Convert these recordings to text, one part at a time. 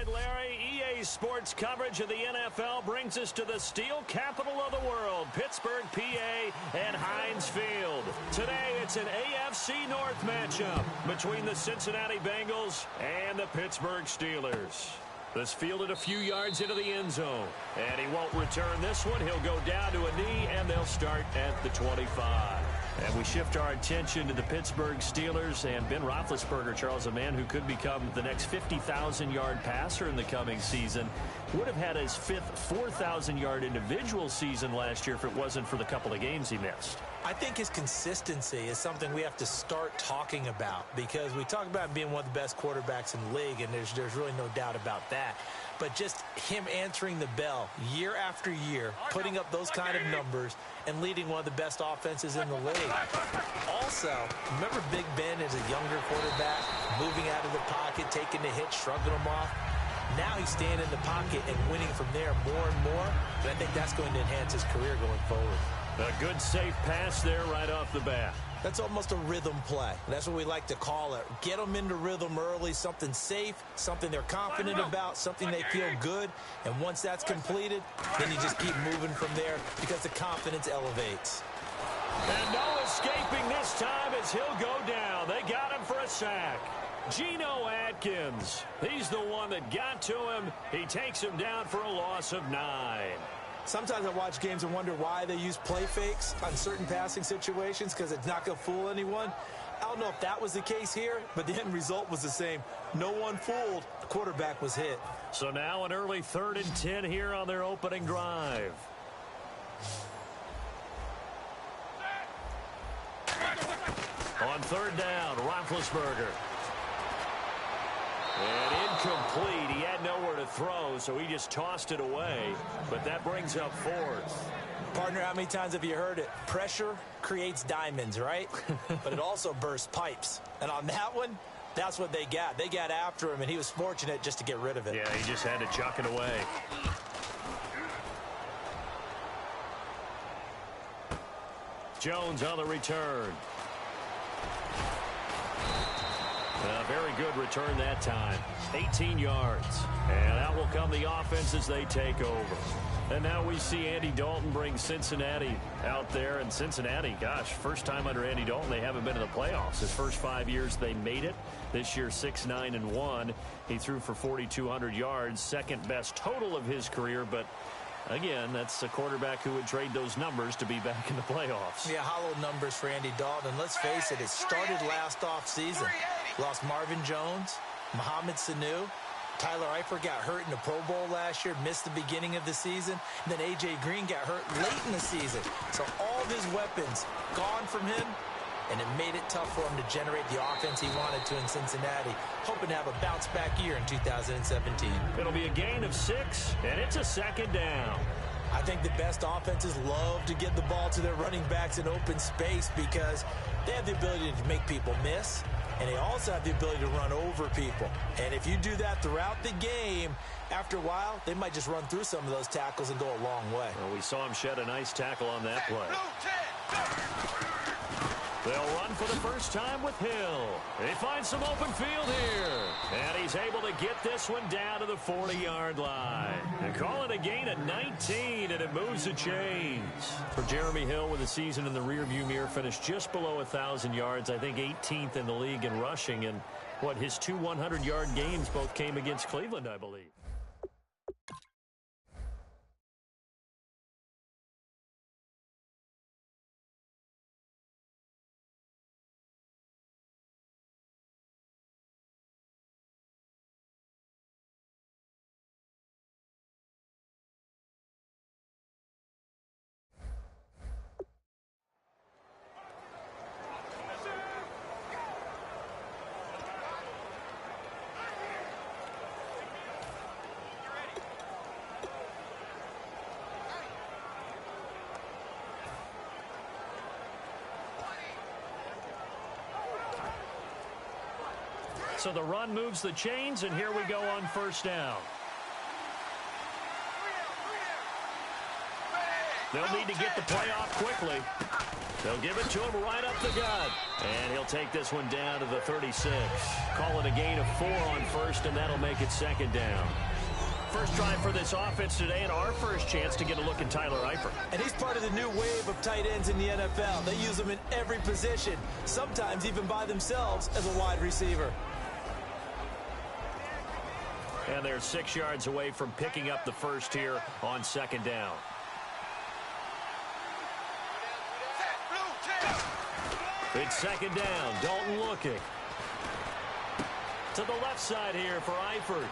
right, Larry, EA Sports coverage of the NFL brings us to the steel capital of the world, Pittsburgh, PA, and Heinz Field. Today, it's an AFC North matchup between the Cincinnati Bengals and the Pittsburgh Steelers. This fielded a few yards into the end zone, and he won't return this one. He'll go down to a knee, and they'll start at the 25. And we shift our attention to the Pittsburgh Steelers and Ben Roethlisberger, Charles, a man who could become the next 50,000-yard passer in the coming season. Would have had his fifth 4,000-yard individual season last year if it wasn't for the couple of games he missed. I think his consistency is something we have to start talking about, because we talk about being one of the best quarterbacks in the league, and there's really no doubt about that. But just him answering the bell year after year, putting up those kind of numbers, and leading one of the best offenses in the league. Also, remember Big Ben as a younger quarterback, moving out of the pocket, taking the hit, shrugging them off? Now he's staying in the pocket and winning from there more and more, and I think that's going to enhance his career going forward. A good, safe pass there right off the bat. That's almost a rhythm play. That's what we like to call it. Get them into rhythm early, something safe, something they're confident about, something they feel good. And once that's completed, then you just keep moving from there because the confidence elevates. And no escaping this time as he'll go down. They got him for a sack. Geno Atkins, he's the one that got to him. He takes him down for a loss of 9. Sometimes I watch games and wonder why they use play fakes on certain passing situations, because it's not going to fool anyone. I don't know if that was the case here, but the end result was the same. No one fooled. The quarterback was hit. So now an early 3rd and 10 here on their opening drive. On 3rd down, Roethlisberger. And incomplete. He had nowhere to throw, so he just tossed it away. But that brings up 4th. Partner, how many times have you heard it? Pressure creates diamonds, right? But it also bursts pipes. And on that one, that's what they got. They got after him, and he was fortunate just to get rid of it. Yeah, he just had to chuck it away. Jones on the return. A very good return that time. 18 yards. And out will come the offense as they take over. And now we see Andy Dalton bring Cincinnati out there. And Cincinnati, gosh, first time under Andy Dalton, they haven't been in the playoffs. His first 5 years, they made it. This year, 6-9-1. He threw for 4,200 yards, second best total of his career. But again, that's a quarterback who would trade those numbers to be back in the playoffs. Yeah, hollow numbers for Andy Dalton. And let's face it, it started last offseason. Lost Marvin Jones, Mohamed Sanu. Tyler Eifert got hurt in the Pro Bowl last year, missed the beginning of the season. And then A.J. Green got hurt late in the season. So all of his weapons gone from him, and it made it tough for him to generate the offense he wanted to in Cincinnati, hoping to have a bounce-back year in 2017. It'll be a gain of 6, and it's a 2nd down. I think the best offenses love to get the ball to their running backs in open space because they have the ability to make people miss, and they also have the ability to run over people. And if you do that throughout the game, after a while, they might just run through some of those tackles and go a long way. Well, we saw him shed a nice tackle on that play. They'll run for the first time with Hill. He finds some open field here. And he's able to get this one down to the 40-yard line. And call it a gain of 19, and it moves the chains. For Jeremy Hill, with the season in the rearview mirror, finished just below 1,000 yards. I think 18th in the league in rushing. And what, his 2 100-yard games both came against Cleveland, I believe. So the run moves the chains, and here we go on 1st down. They'll need to get the play off quickly. They'll give it to him right up the gut. And he'll take this one down to the 36. Call it a gain of 4 on first, and that'll make it second down. First drive for this offense today, and our first chance to get a look at Tyler Eifert. And he's part of the new wave of tight ends in the NFL. They use them in every position, sometimes even by themselves as a wide receiver. And they're 6 yards away from picking up the first here on second down. It's second down. Dalton looking. To the left side here for Eifert.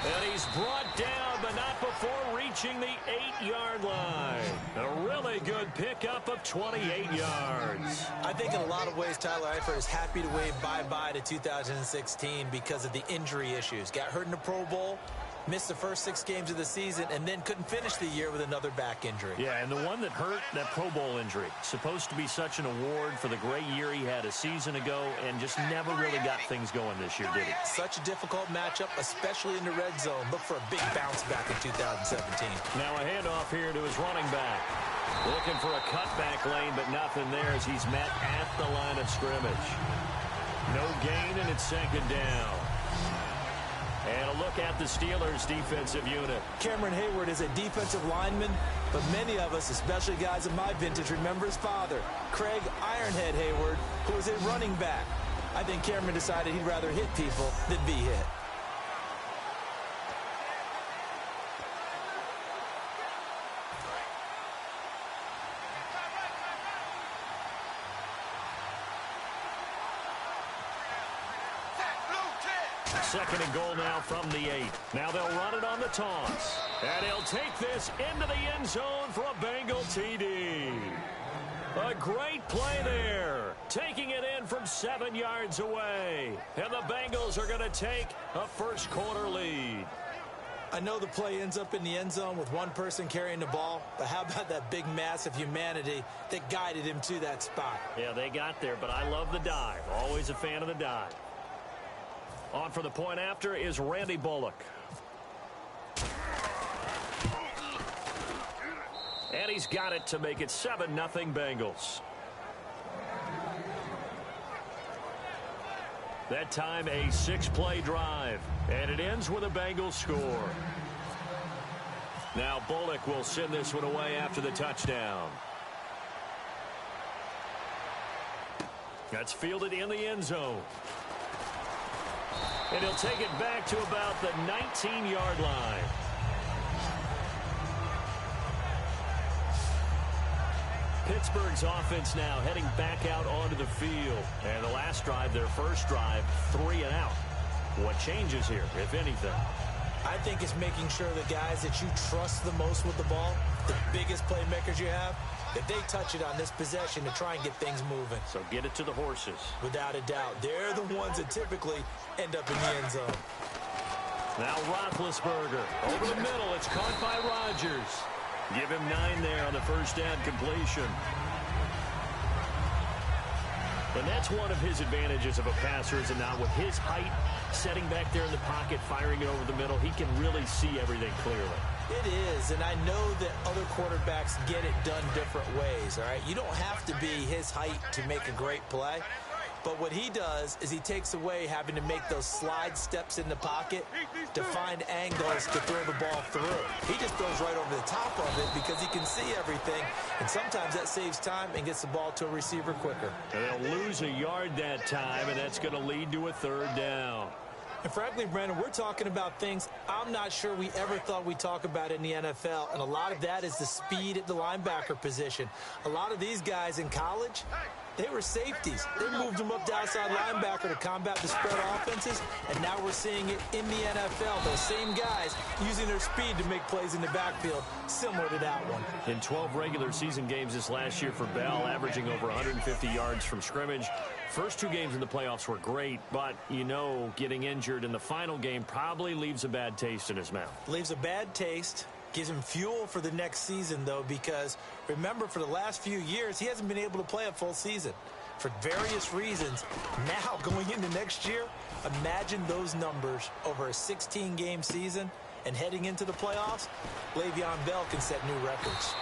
And he's brought down, but not before reaching the 8-yard line. A really good pickup of 28 yards. I think in a lot of ways, Tyler Eifert is happy to wave bye-bye to 2016 because of the injury issues. Got hurt in the Pro Bowl, missed the first 6 games of the season, and then couldn't finish the year with another back injury. Yeah, and the one that hurt, that Pro Bowl injury, supposed to be such an award for the great year he had a season ago and just never really got things going this year, did he? Such a difficult matchup, especially in the red zone. Look for a big bounce back in 2017. Now a handoff here to his running back. Looking for a cutback lane, but nothing there as he's met at the line of scrimmage. No gain, and it's second down. And a look at the Steelers' defensive unit. Cameron Hayward is a defensive lineman, but many of us, especially guys of my vintage, remember his father, Craig Ironhead Hayward, who was a running back. I think Cameron decided he'd rather hit people than be hit. Second and goal now from the 8. Now they'll run it on the toss. And he'll take this into the end zone for a Bengal TD. A great play there. Taking it in from 7 yards away. And the Bengals are going to take a first quarter lead. I know the play ends up in the end zone with one person carrying the ball, but how about that big mass of humanity that guided him to that spot? Yeah, they got there, but I love the dive. Always a fan of the dive. On for the point after is Randy Bullock. And he's got it to make it 7-0 Bengals. That time a 6-play drive. And it ends with a Bengals score. Now Bullock will send this one away after the touchdown. That's fielded in the end zone. And he'll take it back to about the 19-yard line. Pittsburgh's offense now heading back out onto the field. And the last drive, their first drive, 3 and out. What changes here, if anything? I think it's making sure the guys that you trust the most with the ball, the biggest playmakers you have, that they touch it on this possession to try and get things moving. So get it to the horses. Without a doubt. They're the ones that typically end up in the end zone. Now Roethlisberger over the middle. It's caught by Rodgers. Give him 9 there on the first down completion. And that's one of his advantages of a passer, is it not? With his height, setting back there in the pocket, firing it over the middle, he can really see everything clearly. It is, and I know that other quarterbacks get it done different ways, all right? You don't have to be his height to make a great play. But what he does is he takes away having to make those slide steps in the pocket to find angles to throw the ball through. He just throws right over the top of it because he can see everything, and sometimes that saves time and gets the ball to a receiver quicker. And they'll lose a yard that time, and that's going to lead to a third down. And frankly, Brandon, we're talking about things I'm not sure we ever thought we'd talk about in the NFL, and a lot of that is the speed at the linebacker position. A lot of these guys in college, they were safeties. They moved them up to outside linebacker to combat the spread offenses, and now we're seeing it in the NFL. Those same guys using their speed to make plays in the backfield, similar to that one. In 12 regular season games this last year for Bell, averaging over 150 yards from scrimmage. First 2 games in the playoffs were great, but, you know, getting injured in the final game probably leaves a bad taste in his mouth. Leaves a bad taste. Gives him fuel for the next season, though, because remember, for the last few years, he hasn't been able to play a full season for various reasons. Now, going into next year, imagine those numbers over a 16-game season and heading into the playoffs. Le'Veon Bell can set new records.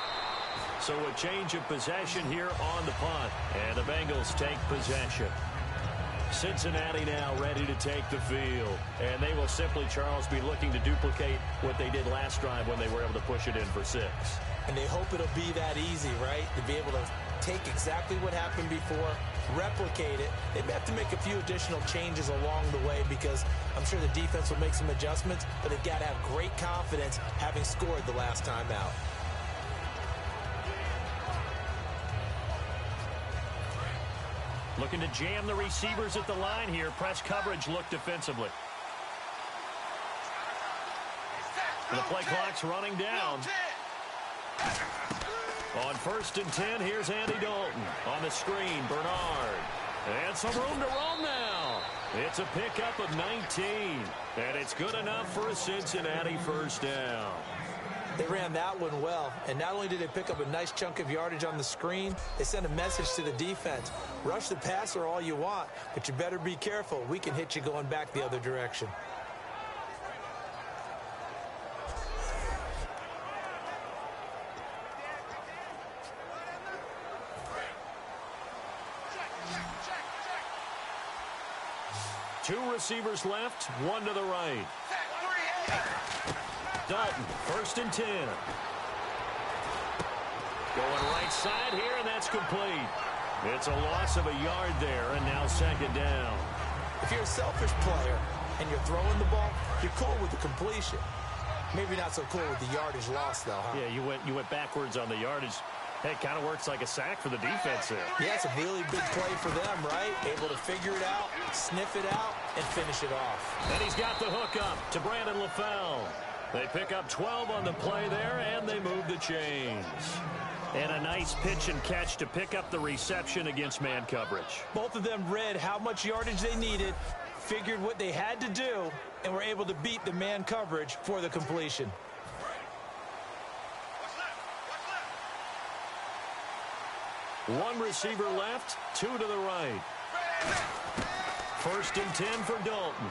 So a change of possession here on the punt. And the Bengals take possession. Cincinnati now ready to take the field. And they will simply, Charles, be looking to duplicate what they did last drive when they were able to push it in for 6. And they hope it'll be that easy, right? To be able to take exactly what happened before, replicate it. They may have to make a few additional changes along the way because I'm sure the defense will make some adjustments, but they've got to have great confidence having scored the last time out. Looking to jam the receivers at the line here. Press coverage look defensively. And the play clock's running down. On 1st and 10, here's Andy Dalton. On the screen, Bernard. And some room to roam now. It's a pickup of 19. And it's good enough for a Cincinnati first down. They ran that one well, and not only did they pick up a nice chunk of yardage on the screen, they sent a message to the defense. Rush the passer all you want, but you better be careful. We can hit you going back the other direction. Two receivers left, one to the right. Dalton, 1st and 10. Going right side here, and that's complete. It's a loss of a yard there, and now 2nd down. If you're a selfish player and you're throwing the ball, you're cool with the completion. Maybe not so cool with the yardage loss, though, huh? Yeah, you went backwards on the yardage. Hey, it kind of works like a sack for the defense there. Yeah, it's a really big play for them, right? Able to figure it out, sniff it out, and finish it off. And he's got the hook up to Brandon LaFell. They pick up 12 on the play there, and they move the chains. And a nice pitch and catch to pick up the reception against man coverage. Both of them read how much yardage they needed, figured what they had to do, and were able to beat the man coverage for the completion. One receiver left, two to the right. 1st and 10 for Dalton.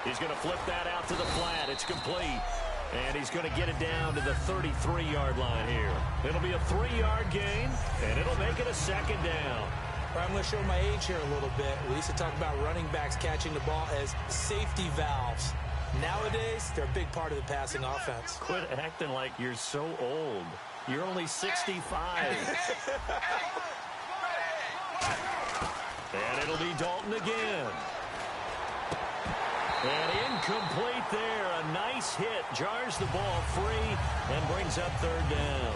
He's going to flip that out to the flat. It's complete. And he's going to get it down to the 33-yard line here. It'll be a 3-yard gain, and it'll make it a 2nd down. I'm going to show my age here a little bit. We used to talk about running backs catching the ball as safety valves. Nowadays, they're a big part of the passing offense. Quit acting like you're so old. You're only 65. And it'll be Dalton again. And incomplete there. A nice hit. Jars the ball free and brings up 3rd down.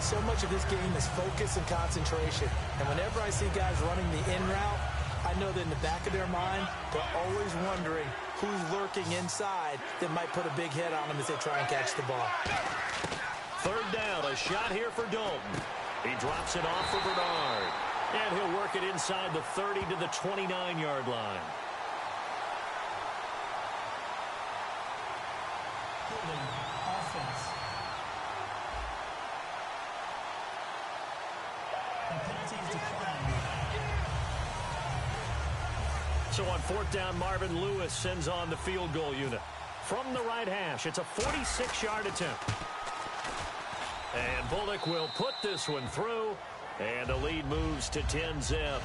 So much of this game is focus and concentration. And whenever I see guys running the in route, I know that in the back of their mind, they're always wondering who's lurking inside that might put a big hit on them as they try and catch the ball. 3rd down, a shot here for Dalton. He drops it off for Bernard. And he'll work it inside the 30 to the 29-yard line. So on 4th down, Marvin Lewis sends on the field goal unit. From the right hash, it's a 46-yard attempt. And Bullock will put this one through, and the lead moves to 10-zip.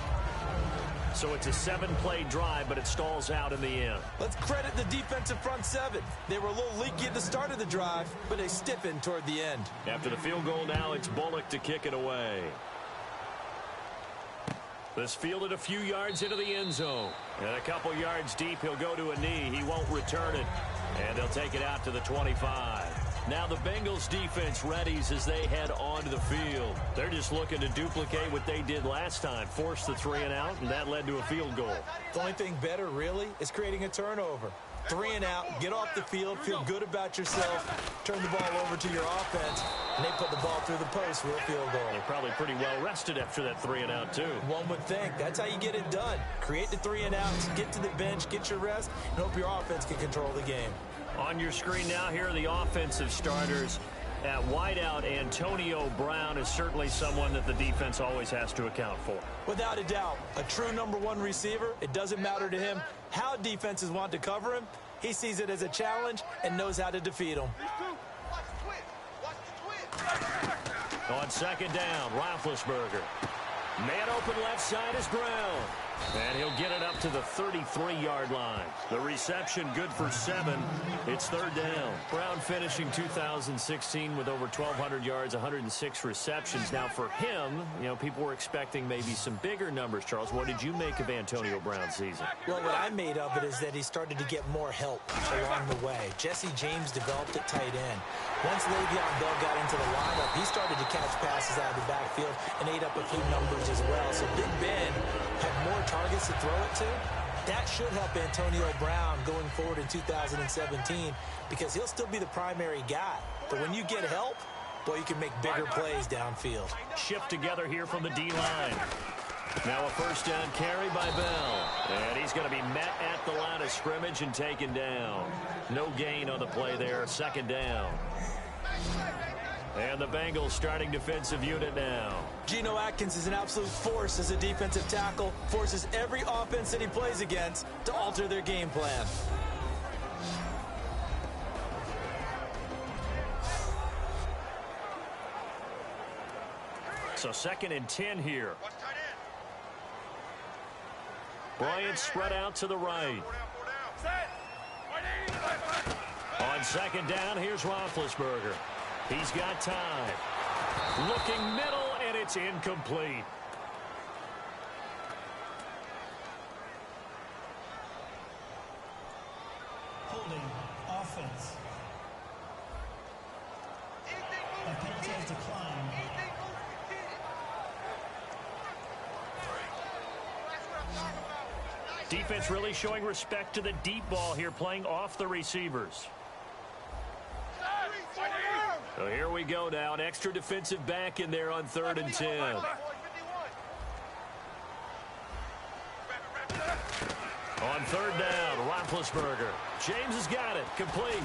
So it's a 7-play drive, but it stalls out in the end. Let's credit the defensive front seven. They were a little leaky at the start of the drive, but they stiffened toward the end. After the field goal now, it's Bullock to kick it away. This fielded a few yards into the end zone. And a couple yards deep, he'll go to a knee. He won't return it. And they'll take it out to the 25. Now the Bengals defense readies as they head onto the field. They're just looking to duplicate what they did last time. Force the 3 and out, and that led to a field goal. The only thing better, really, is creating a turnover. 3 and out, get off the field, feel good about yourself, turn the ball over to your offense, and they put the ball through the post for a field goal. They're probably pretty well rested after that 3 and out, too. One would think. That's how you get it done. Create the 3 and outs, get to the bench, get your rest, and hope your offense can control the game. On your screen now, here are the offensive starters. At wideout, Antonio Brown is certainly someone that the defense always has to account for. Without a doubt, a true #1 receiver. It doesn't matter to him how defenses want to cover him. He sees it as a challenge and knows how to defeat them. On second down, Roethlisberger. Man open left side is Brown. And he'll get it up to the 33-yard line. The reception good for 7. It's third down. Brown finishing 2016 with over 1,200 yards, 106 receptions. Now for him, people were expecting maybe some bigger numbers, Charles. What did you make of Antonio Brown's season? Well, what I made of it is that he started to get more help along the way. Jesse James developed at tight end. Once Le'Veon Bell got into the lineup, he started to catch passes out of the backfield and ate up a few numbers as well. So Big Ben had more targets to throw it to. That should help Antonio Brown going forward in 2017 because he'll still be the primary guy. But when you get help, boy, you can make bigger plays downfield. Shift together here from the D-line. Now a first down carry by Bell. And he's going to be met at the line of scrimmage and taken down. No gain on the play there. Second down. And the Bengals starting defensive unit now. Geno Atkins is an absolute force as a defensive tackle. Forces every offense that he plays against to alter their game plan. So 2nd and 10 here. Bryant spread out to the right. On second down, here's Roethlisberger. He's got time. Looking middle, and it's incomplete. Holding offense. A penalty has declined. Defense really showing respect to the deep ball here, playing off the receivers. So here we go now. An extra defensive back in there on 3rd and 10. On 3rd down, Roethlisberger. James has got it. Complete.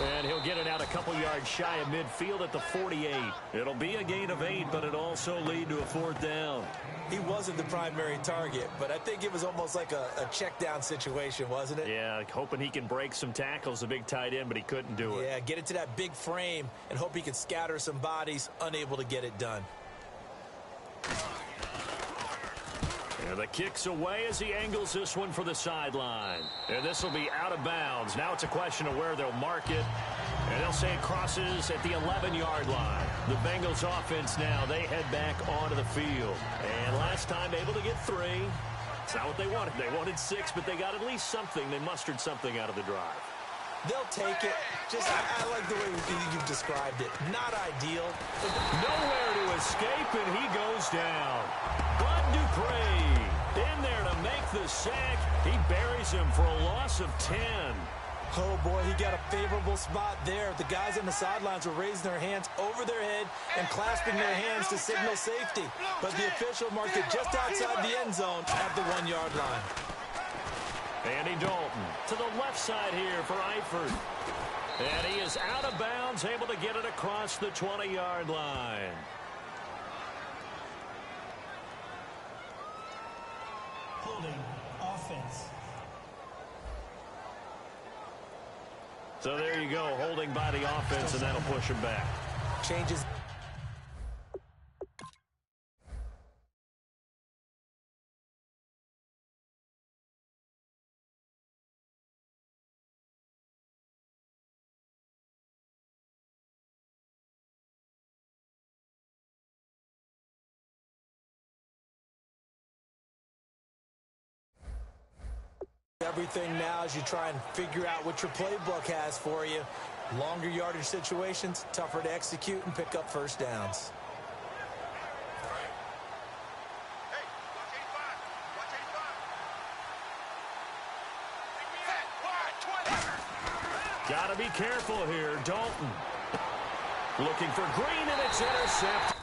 And he'll get it out a couple yards shy of midfield at the 48. It'll be a gain of 8, but it'll also lead to a 4th down. He wasn't the primary target, but I think it was almost like a check down situation, wasn't it? Yeah, hoping he can break some tackles, a big tight end, but he couldn't do it. Yeah, get it to that big frame and hope he can scatter some bodies, unable to get it done. And the kick's away as he angles this one for the sideline. And this will be out of bounds. Now it's a question of where they'll mark it. And they'll say it crosses at the 11-yard line. The Bengals offense now, they head back onto the field. And last time able to get 3. It's not what they wanted. They wanted 6, but they got at least something. They mustered something out of the drive. They'll take it. Just, I like the way you've described it. Not ideal. Nowhere to escape, and he goes down. Bud Dupree in there to make the sack. He buries him for a loss of 10. Oh, boy, he got a favorable spot there. The guys on the sidelines were raising their hands over their head and clasping their hands to signal safety. But the official marked it just outside the end zone at the 1-yard line. Andy Dalton to the left side here for Eifert. And he is out of bounds, able to get it across the 20-yard line. Holding offense. So there you go, holding by the offense, and that'll push him back. Changes. Everything now as you try and figure out what your playbook has for you. Longer yardage situations, tougher to execute and pick up first downs. Got to be careful here. Dalton looking for Green, and it's intercepted.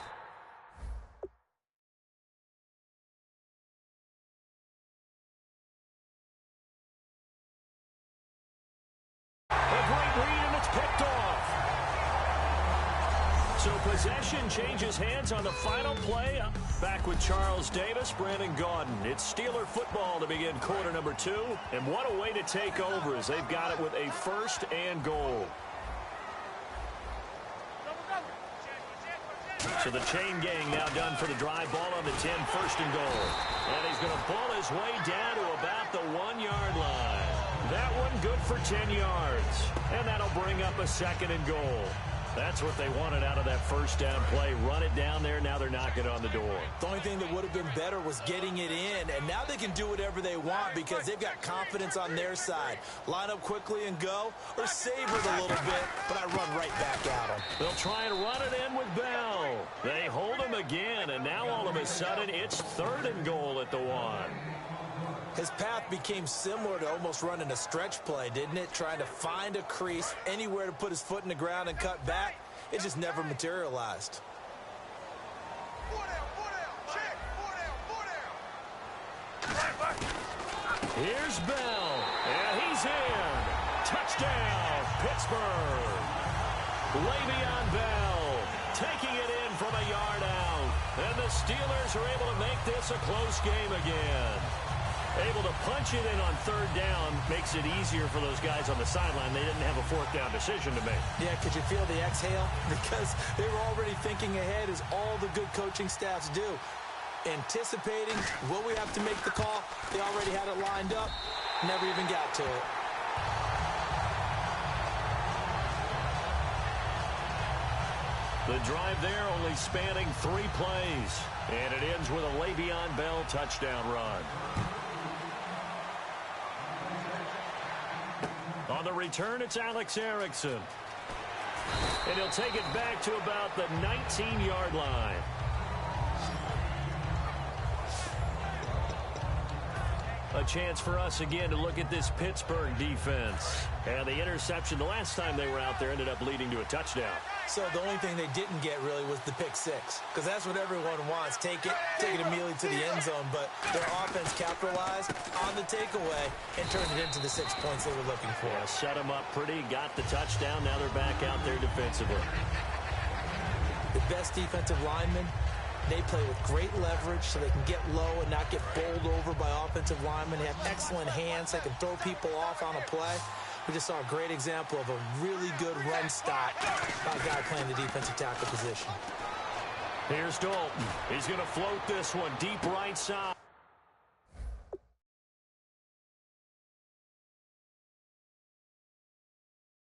So possession changes hands on the final play. Back with Charles Davis, Brandon Gaudin. It's Steeler football to begin quarter number 2. And what a way to take over as they've got it with a 1st and goal. So the chain gang now done for the drive. Ball on the 10, first and goal. And he's going to pull his way down to about the 1-yard line. That one good for 10 yards. And that'll bring up a second and goal. That's what they wanted out of that first down play. Run it down there. Now they're knocking on the door. The only thing that would have been better was getting it in. And now they can do whatever they want because they've got confidence on their side. Line up quickly and go, or savor it a little bit, but I run right back at them. They'll try and run it in with Bell. They hold him again, and now all of a sudden it's third and goal at the 1. His path became similar to almost running a stretch play, didn't it? Trying to find a crease, anywhere to put his foot in the ground and cut back. It just never materialized. Here's Bell, and he's in. Touchdown, Pittsburgh. Le'Veon Bell taking it in from a yard out. And the Steelers are able to make this a close game again. Able to punch it in on third down makes it easier for those guys on the sideline. They didn't have a fourth down decision to make. Yeah, could you feel the exhale? Because they were already thinking ahead, as all the good coaching staffs do. Anticipating, will we have to make the call? They already had it lined up. Never even got to it. The drive there only spanning 3 plays. And it ends with a Le'Veon Bell touchdown run. On the return, it's Alex Erickson. And he'll take it back to about the 19-yard line. A chance for us again to look at this Pittsburgh defense. And the interception the last time they were out there ended up leading to a touchdown. So the only thing they didn't get really was the pick six, because that's what everyone wants. Take it immediately to the end zone. But their offense capitalized on the takeaway and turned it into the 6 points they were looking for. Yeah, set them up pretty, got the touchdown. Now they're back out there defensively. The best defensive linemen, they play with great leverage so they can get low and not get bowled over by offensive linemen. They have excellent hands. They can throw people off on a play. We just saw a great example of a really good run stop by a guy playing the defensive tackle position. Here's Dalton. He's going to float this one deep right side.